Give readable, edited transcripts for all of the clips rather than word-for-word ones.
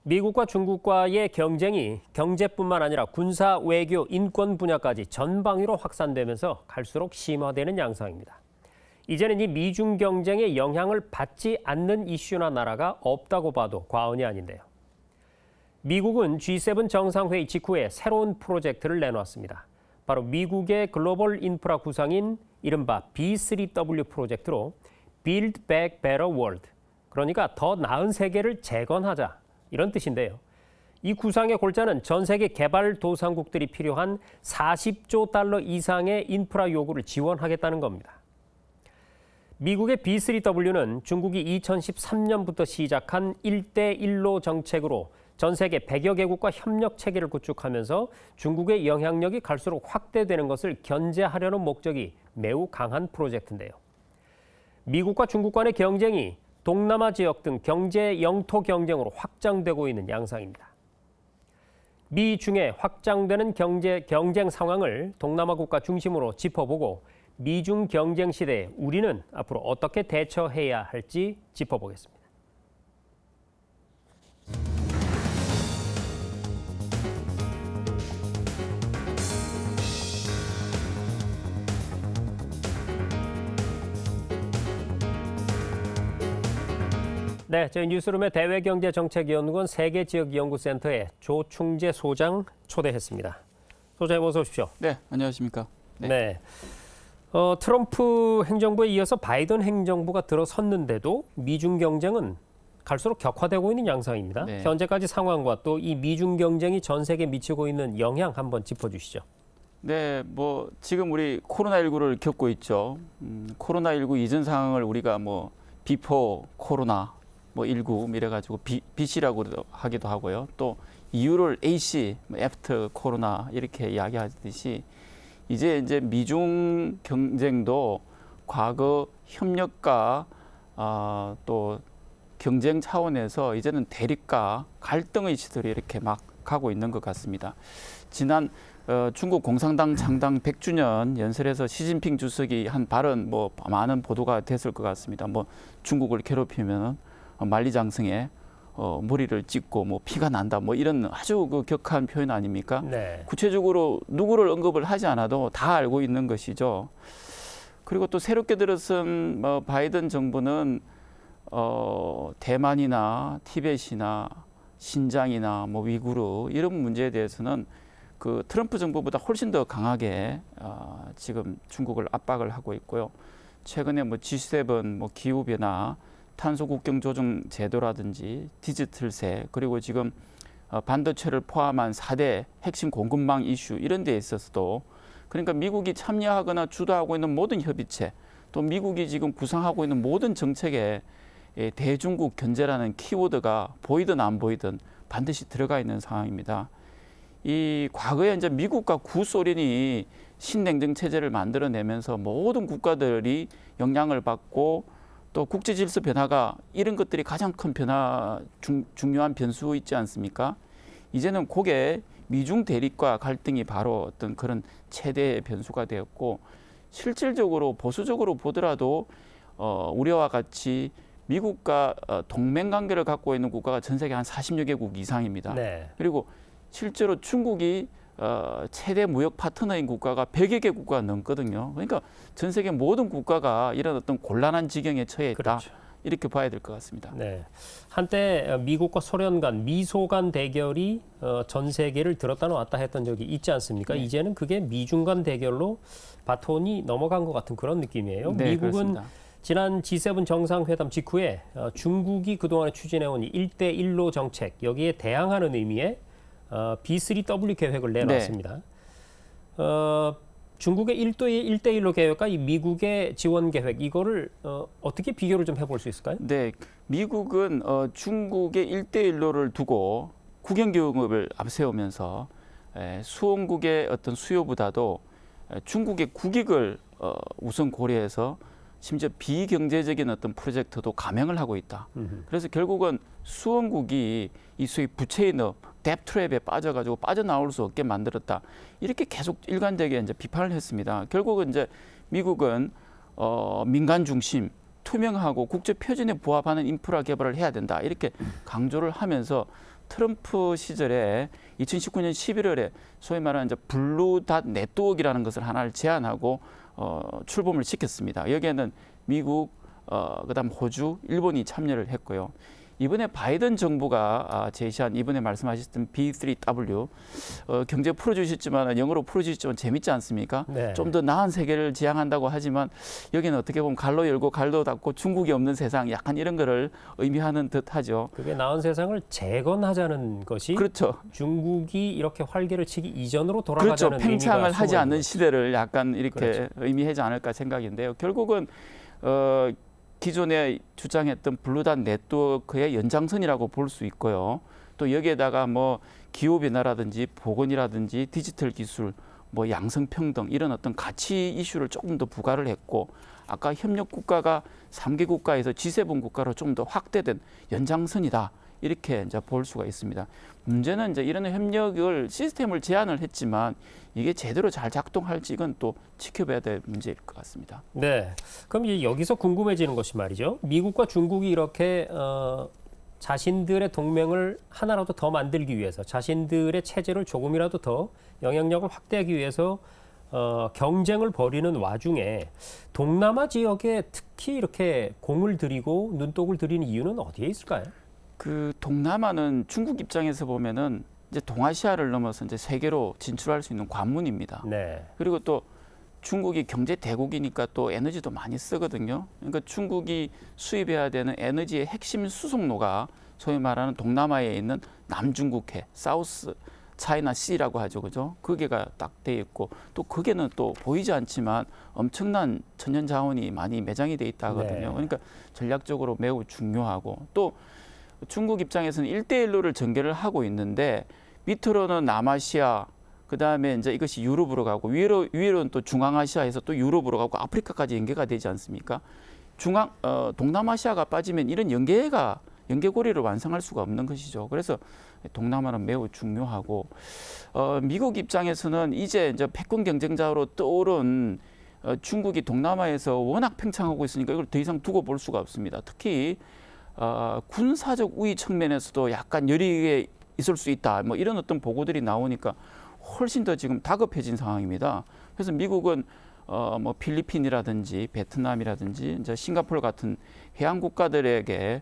미국과 중국과의 경쟁이 경제뿐만 아니라 군사, 외교, 인권 분야까지 전방위로 확산되면서 갈수록 심화되는 양상입니다. 이제는 이 미중 경쟁의 영향을 받지 않는 이슈나 나라가 없다고 봐도 과언이 아닌데요. 미국은 G7 정상회의 직후에 새로운 프로젝트를 내놓았습니다. 바로 미국의 글로벌 인프라 구상인 이른바 B3W 프로젝트로 Build Back Better World, 그러니까 더 나은 세계를 재건하자, 이런 뜻인데요. 이 구상의 골자는 전 세계 개발도상국들이 필요한 40조 달러 이상의 인프라 요구를 지원하겠다는 겁니다. 미국의 B3W는 중국이 2013년부터 시작한 1대1로 정책으로 전 세계 100여 개국과 협력 체계를 구축하면서 중국의 영향력이 갈수록 확대되는 것을 견제하려는 목적이 매우 강한 프로젝트인데요. 미국과 중국 간의 경쟁이 동남아 지역 등 경제 영토 경쟁으로 확장되고 있는 양상입니다. 미중의 확장되는 경쟁 상황을 동남아 국가 중심으로 짚어보고 미중 경쟁 시대에 우리는 앞으로 어떻게 대처해야 할지 짚어보겠습니다. 네, 저희 뉴스룸의 대외경제정책연구원 세계지역연구센터의 조충재 소장 초대했습니다. 소장님 어서 오십시오. 네, 안녕하십니까. 네. 트럼프 행정부에 이어서 바이든 행정부가 들어섰는데도 미중 경쟁은 갈수록 격화되고 있는 양상입니다. 네. 현재까지 상황과 또 이 미중 경쟁이 전 세계에 미치고 있는 영향 한번 짚어주시죠. 네, 지금 우리 코로나19를 겪고 있죠. 코로나19 이전 상황을 우리가 비포 코로나 19 이래가지고 BC라고 하기도 하고요. 또 이유를 AC, 애프터 코로나 이렇게 이야기하듯이 이제 미중 경쟁도 과거 협력과 또 경쟁 차원에서 이제는 대립과 갈등의 시설이 이렇게 막 가고 있는 것 같습니다. 지난 중국 공산당 창당 100주년 연설에서 시진핑 주석이 한 발언 많은 보도가 됐을 것 같습니다. 중국을 괴롭히면 만리장성에 머리를 찍고 피가 난다 이런 아주 격한 표현 아닙니까? 네. 구체적으로 누구를 언급을 하지 않아도 다 알고 있는 것이죠. 그리고 또 새롭게 들어선 바이든 정부는 대만이나 티벳이나 신장이나 위구르 이런 문제에 대해서는 그 트럼프 정부보다 훨씬 더 강하게 지금 중국을 압박을 하고 있고요. 최근에 G7 기후변화, 탄소 국경 조정 제도라든지 디지털세, 그리고 지금 반도체를 포함한 4대 핵심 공급망 이슈 이런 데에 있어서도, 그러니까 미국이 참여하거나 주도하고 있는 모든 협의체, 또 미국이 지금 구상하고 있는 모든 정책에 대중국 견제라는 키워드가 보이든 안 보이든 반드시 들어가 있는 상황입니다. 이 과거에 이제 미국과 구소련이 신냉전 체제를 만들어내면서 모든 국가들이 영향을 받고 또 국제 질서 변화가 이런 것들이 가장 큰 변화, 중요한 변수 있지 않습니까? 이제는 그게 미중 대립과 갈등이 바로 어떤 그런 최대의 변수가 되었고, 실질적으로 보수적으로 보더라도 우리와 같이 미국과 동맹 관계를 갖고 있는 국가가 전 세계 한 40여 개국 이상입니다. 네. 그리고 실제로 중국이 최대 무역 파트너인 국가가 100여 개 국가가 넘거든요. 그러니까 전 세계 모든 국가가 이런 어떤 곤란한 지경에 처해 있다. 그렇죠. 이렇게 봐야 될 것 같습니다. 네. 한때 미국과 소련 간 미소 간 대결이 전 세계를 들었다 놨다 했던 적이 있지 않습니까? 네. 이제는 그게 미중 간 대결로 바톤이 넘어간 것 같은 그런 느낌이에요. 네, 미국은 그렇습니다. 지난 G7 정상회담 직후에 중국이 그동안에 추진해온 1대1로 정책, 여기에 대항하는 의미의 B3W 계획을 내놨습니다. 네. 중국의 1대1로 계획과 이 미국의 지원 계획, 이거를 어떻게 비교를 좀 해볼 수 있을까요? 네, 미국은 중국의 1대1로를 두고 국영교육을 앞세우면서 수원국의 어떤 수요보다도 중국의 국익을 우선 고려해서 심지어 비경제적인 어떤 프로젝트도 감행을 하고 있다. 그래서 결국은 수원국이 이 소위 부채의 뎁트랩에 빠져가지고 빠져나올 수 없게 만들었다. 이렇게 계속 일관되게 이제 비판을 했습니다. 결국은 이제 미국은 민간 중심, 투명하고 국제 표준에 부합하는 인프라 개발을 해야 된다. 이렇게 강조를 하면서 트럼프 시절에 2019년 11월에 소위 말하는 이제 블루닷 네트워크라는 것을 하나를 제안하고 출범을 시켰습니다. 여기에는 미국, 그다음 호주, 일본이 참여를 했고요. 이번에 바이든 정부가 제시한 이번에 말씀하셨던 B3W 경제 풀어주셨지만 영어로 풀어주셨지만 재밌지 않습니까? 네. 좀 더 나은 세계를 지향한다고 하지만 여기는 어떻게 보면 갈로 열고 갈로 닫고 중국이 없는 세상 약간 이런 거를 의미하는 듯하죠. 그게 나은 세상을 재건하자는 것이 그렇죠. 중국이 이렇게 활개를 치기 이전으로 그렇죠. 돌아가자는 팽창을 의미가 하지 않는 거죠. 시대를 약간 이렇게 그렇죠. 의미하지 않을까 생각인데요. 결국은 기존에 주장했던 블루닷 네트워크의 연장선이라고 볼 수 있고요. 또 여기에다가 뭐 기후 변화라든지 보건이라든지 디지털 기술, 뭐 양성평등 이런 어떤 가치 이슈를 조금 더 부과를 했고, 아까 협력 국가가 3개 국가에서 G7 국가로 좀 더 확대된 연장선이다. 이렇게 이제 볼 수가 있습니다. 문제는 이제 이런 협력을 시스템을 제안을 했지만 이게 제대로 잘 작동할지 이건 또 지켜봐야 될 문제일 것 같습니다. 네. 그럼 이제 여기서 궁금해지는 것이 말이죠. 미국과 중국이 이렇게 자신들의 동맹을 하나라도 더 만들기 위해서, 자신들의 체제를 조금이라도 더 영향력을 확대하기 위해서 경쟁을 벌이는 와중에 동남아 지역에 특히 이렇게 공을 들이고 눈독을 들이는 이유는 어디에 있을까요? 그 동남아는 중국 입장에서 보면은 이제 동아시아를 넘어서 이제 세계로 진출할 수 있는 관문입니다. 네. 그리고 또 중국이 경제 대국이니까 또 에너지도 많이 쓰거든요. 그러니까 중국이 수입해야 되는 에너지의 핵심 수송로가 소위 말하는 동남아에 있는 남중국해, 사우스 차이나 C라고 하죠, 그죠? 그게가 딱 돼 있고 또 그게는 또 보이지 않지만 엄청난 천연 자원이 많이 매장이 돼 있다 하거든요. 네. 그러니까 전략적으로 매우 중요하고 또 중국 입장에서는 1대1로를 전개를 하고 있는데 밑으로는 남아시아, 그 다음에 이제 이것이 유럽으로 가고 위로는 또 중앙아시아에서 또 유럽으로 가고 아프리카까지 연계가 되지 않습니까? 동남아시아가 빠지면 이런 연계고리를 완성할 수가 없는 것이죠. 그래서 동남아는 매우 중요하고 미국 입장에서는 이제 패권 경쟁자로 떠오른 중국이 동남아에서 워낙 팽창하고 있으니까 이걸 더 이상 두고 볼 수가 없습니다. 특히 군사적 우위 측면에서도 약간 열의에 있을 수 있다. 뭐 이런 어떤 보고들이 나오니까 훨씬 더 지금 다급해진 상황입니다. 그래서 미국은 뭐 필리핀이라든지 베트남이라든지 이제 싱가포르 같은 해양 국가들에게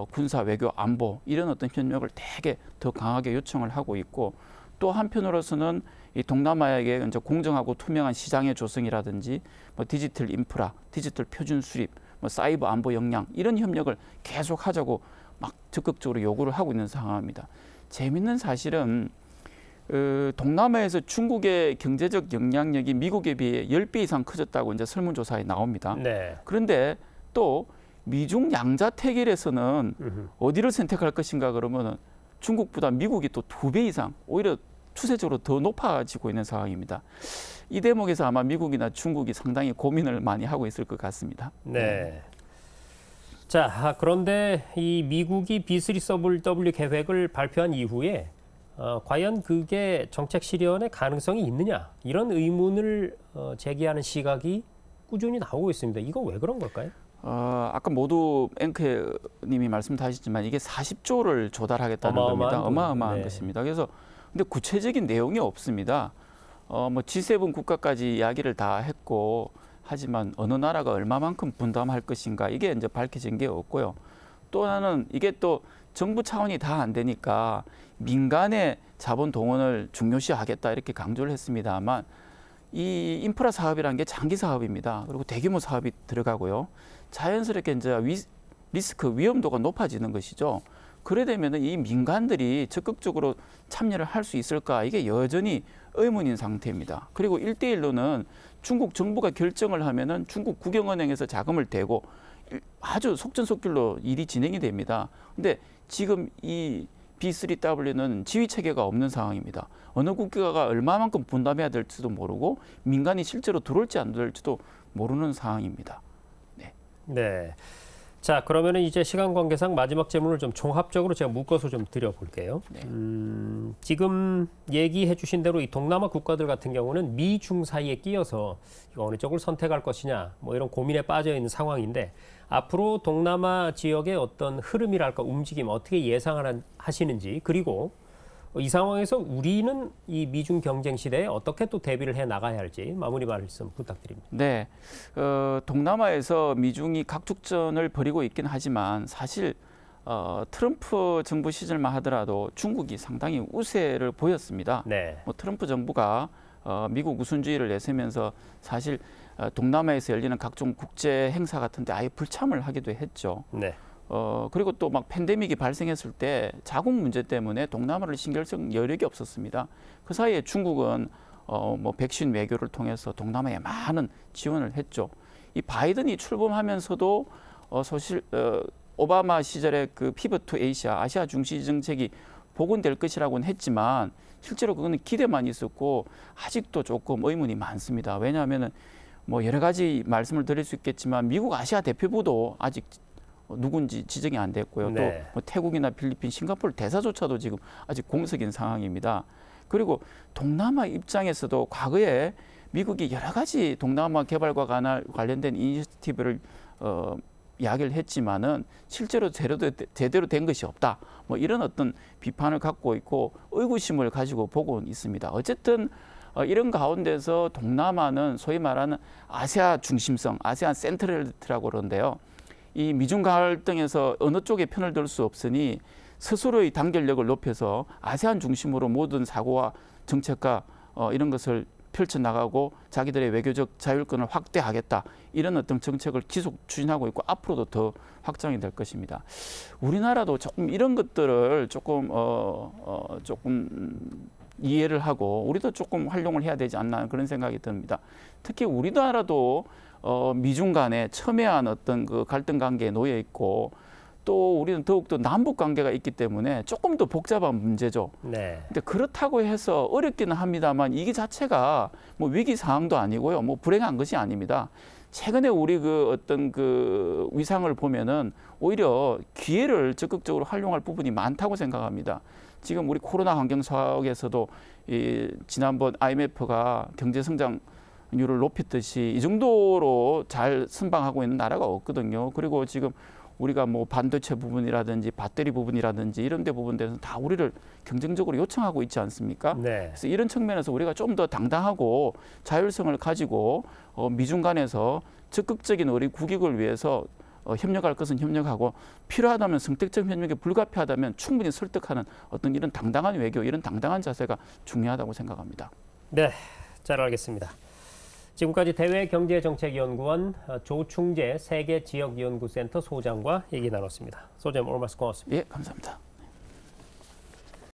군사 외교 안보 이런 어떤 협력을 되게 더 강하게 요청을 하고 있고, 또 한편으로서는 이 동남아에게 이제 공정하고 투명한 시장의 조성이라든지 뭐 디지털 인프라, 디지털 표준 수립, 뭐 사이버 안보 역량 이런 협력을 계속 하자고 막 적극적으로 요구를 하고 있는 상황입니다. 재밌는 사실은 동남아에서 중국의 경제적 영향력이 미국에 비해 10배 이상 커졌다고 이제 설문조사에 나옵니다. 네. 그런데 또 미중 양자택일에서는 어디를 선택할 것인가 그러면 중국보다 미국이 또 2배 이상 오히려 추세적으로 더 높아지고 있는 상황입니다. 이 대목에서 아마 미국이나 중국이 상당히 고민을 많이 하고 있을 것 같습니다. 네. 자, 그런데 이 미국이 B3W 계획을 발표한 이후에 과연 그게 정책 실현의 가능성이 있느냐, 이런 의문을 제기하는 시각이 꾸준히 나오고 있습니다. 이거 왜 그런 걸까요? 아까 모두 앵커님이 말씀하셨지만 이게 40조를 조달하겠다는 겁니다. 어마어마한 네. 것입니다. 그래서 근데 구체적인 내용이 없습니다. 뭐 G7 국가까지 이야기를 다 했고 하지만 어느 나라가 얼마만큼 분담할 것인가 이게 이제 밝혀진 게 없고요. 또 하나는 이게 또 정부 차원이 다 안 되니까 민간의 자본 동원을 중요시하겠다 이렇게 강조를 했습니다만 이 인프라 사업이라는 게 장기 사업입니다. 그리고 대규모 사업이 들어가고요. 자연스럽게 이제 리스크 위험도가 높아지는 것이죠. 그래 되면 이 민간들이 적극적으로 참여를 할 수 있을까 이게 여전히 의문인 상태입니다. 그리고 1대1로는 중국 정부가 결정을 하면은 중국 국영은행에서 자금을 대고 아주 속전속결로 일이 진행이 됩니다. 근데 지금 이 B3W는 지휘 체계가 없는 상황입니다. 어느 국가가 얼마만큼 분담해야 될지도 모르고 민간이 실제로 들어올지 안 들어올지도 모르는 상황입니다. 네. 네. 자, 그러면은 이제 시간 관계상 마지막 질문을 좀 종합적으로 제가 묶어서 좀 드려볼게요. 네. 지금 얘기해 주신 대로 이 동남아 국가들 같은 경우는 미중 사이에 끼어서 이거 어느 쪽을 선택할 것이냐 뭐 이런 고민에 빠져 있는 상황인데, 앞으로 동남아 지역의 어떤 흐름이랄까 움직임 어떻게 예상하시는지, 그리고 이 상황에서 우리는 이 미중 경쟁 시대에 어떻게 또 대비를 해 나가야 할지 마무리 말씀 부탁드립니다. 네, 동남아에서 미중이 각축전을 벌이고 있긴 하지만 사실 트럼프 정부 시절만 하더라도 중국이 상당히 우세를 보였습니다. 네. 뭐 트럼프 정부가 미국 우선주의를 내세우면서 사실 동남아에서 열리는 각종 국제 행사 같은데 아예 불참을 하기도 했죠. 네. 그리고 또 막 팬데믹이 발생했을 때 자국 문제 때문에 동남아를 신경 쓸 여력이 없었습니다. 그 사이에 중국은 뭐 백신 외교를 통해서 동남아에 많은 지원을 했죠. 이 바이든이 출범하면서도 사실 오바마 시절에 그 피벗 투 아시아 중시 정책이 복원될 것이라고는 했지만 실제로 그거는 기대만 있었고 아직도 조금 의문이 많습니다. 왜냐하면은 뭐 여러 가지 말씀을 드릴 수 있겠지만 미국 아시아 대표부도 아직 누군지 지정이 안 됐고요. 네. 또 뭐 태국이나 필리핀, 싱가포르 대사조차도 지금 아직 공석인 상황입니다. 그리고 동남아 입장에서도 과거에 미국이 여러 가지 동남아 개발과 관련된 이니셔티브를 이야기를 했지만은 실제로 제대로 된 것이 없다. 뭐 이런 어떤 비판을 갖고 있고 의구심을 가지고 보고 있습니다. 어쨌든 이런 가운데서 동남아는 소위 말하는 아시아 중심성, 아세안 센트럴리티라고 그러는데요. 이 미중 갈등에서 어느 쪽에 편을 들 수 없으니 스스로의 단결력을 높여서 아세안 중심으로 모든 사고와 정책과 이런 것을 펼쳐나가고 자기들의 외교적 자율권을 확대하겠다. 이런 어떤 정책을 지속 추진하고 있고 앞으로도 더 확장이 될 것입니다. 우리나라도 조금 이런 것들을 조금 이해를 하고 우리도 조금 활용을 해야 되지 않나 그런 생각이 듭니다. 특히 우리나라도 미중 간에 첨예한 어떤 그 갈등 관계에 놓여 있고 또 우리는 더욱더 남북 관계가 있기 때문에 조금 더 복잡한 문제죠. 네. 근데 그렇다고 해서 어렵기는 합니다만 이게 자체가 뭐 위기 상황도 아니고요. 뭐 불행한 것이 아닙니다. 최근에 우리 그 어떤 그 위상을 보면은 오히려 기회를 적극적으로 활용할 부분이 많다고 생각합니다. 지금 우리 코로나 환경 속에서도 지난번 IMF가 경제 성장률을 높였듯이 이 정도로 잘 선방하고 있는 나라가 없거든요. 그리고 지금 우리가 뭐 반도체 부분이라든지 배터리 부분이라든지 이런 데 부분에서 다 우리를 경쟁적으로 요청하고 있지 않습니까? 네. 그래서 이런 측면에서 우리가 좀 더 당당하고 자율성을 가지고 미중 간에서 적극적인 우리 국익을 위해서 협력할 것은 협력하고 필요하다면 선택적 협력에 불가피하다면 충분히 설득하는 어떤 이런 당당한 외교, 이런 당당한 자세가 중요하다고 생각합니다. 네, 잘 알겠습니다. 지금까지 대외경제정책연구원 조충재 세계지역연구센터 소장과 얘기 나눴습니다. 소장님 오늘 말씀 고맙습니다. 예, 감사합니다.